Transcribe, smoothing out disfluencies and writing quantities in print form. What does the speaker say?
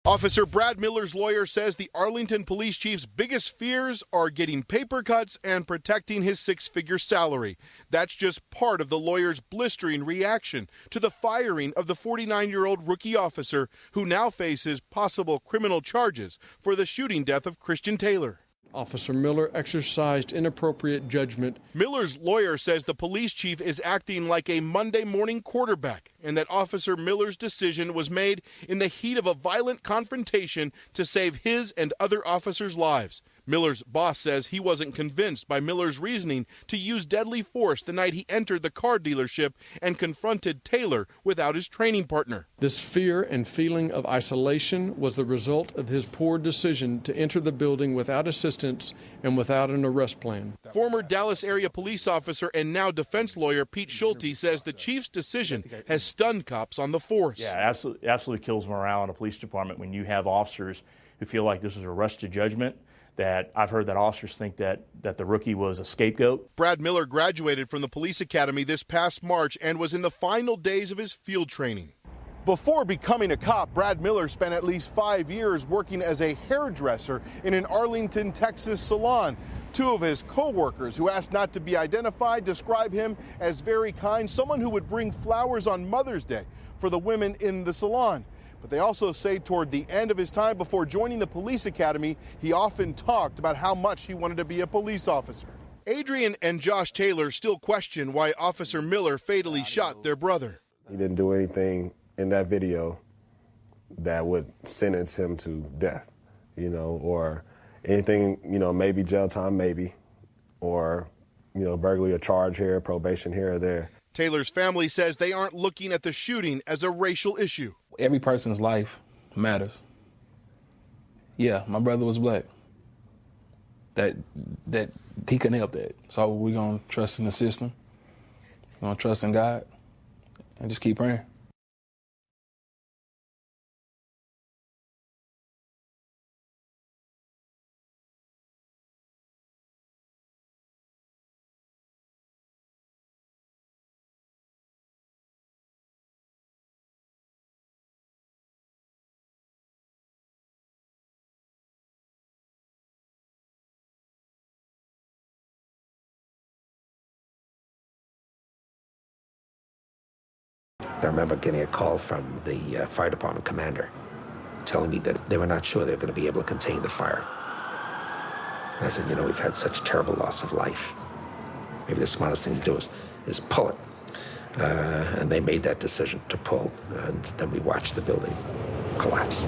Officer Brad Miller's lawyer says the Arlington police chief's biggest fears are getting paper cuts and protecting his six-figure salary. That's just part of the lawyer's blistering reaction to the firing of the 49-year-old rookie officer who now faces possible criminal charges for the shooting death of Christian Taylor. Officer Miller exercised inappropriate judgment. Miller's lawyer says the police chief is acting like a Monday morning quarterback and that Officer Miller's decision was made in the heat of a violent confrontation to save his and other officers' lives. Miller's boss says he wasn't convinced by Miller's reasoning to use deadly force the night he entered the car dealership and confronted Taylor without his training partner. This fear and feeling of isolation was the result of his poor decision to enter the building without assistance and without an arrest plan. Former Dallas area police officer and now defense lawyer Pete Schulte says the chief's decision has stunned cops on the force. Yeah, absolutely kills morale in a police department when you have officers who feel like this is a rush to judgment. That I've heard that officers think that the rookie was a scapegoat. Brad Miller graduated from the police academy this past March and was in the final days of his field training. Before becoming a cop, Brad Miller spent at least 5 years working as a hairdresser in an Arlington, Texas salon. Two of his co-workers, who asked not to be identified, describe him as very kind, someone who would bring flowers on Mother's Day for the women in the salon. But they also say toward the end of his time before joining the police academy, he often talked about how much he wanted to be a police officer. Adrian and Josh Taylor still question why Officer Miller fatally shot their brother. He didn't do anything in that video that would sentence him to death, or anything, maybe jail time, maybe, or, burglary or charge here, probation here or there. Taylor's family says they aren't looking at the shooting as a racial issue. Every person's life matters. Yeah, my brother was black. That he couldn't help that. So we're going to trust in the system. We're going to trust in God and just keep praying. I remember getting a call from the fire department commander telling me that they were not sure they were going to be able to contain the fire. And I said, we've had such terrible loss of life. Maybe the smartest thing to do is pull it. And they made that decision to pull, and then we watched the building collapse.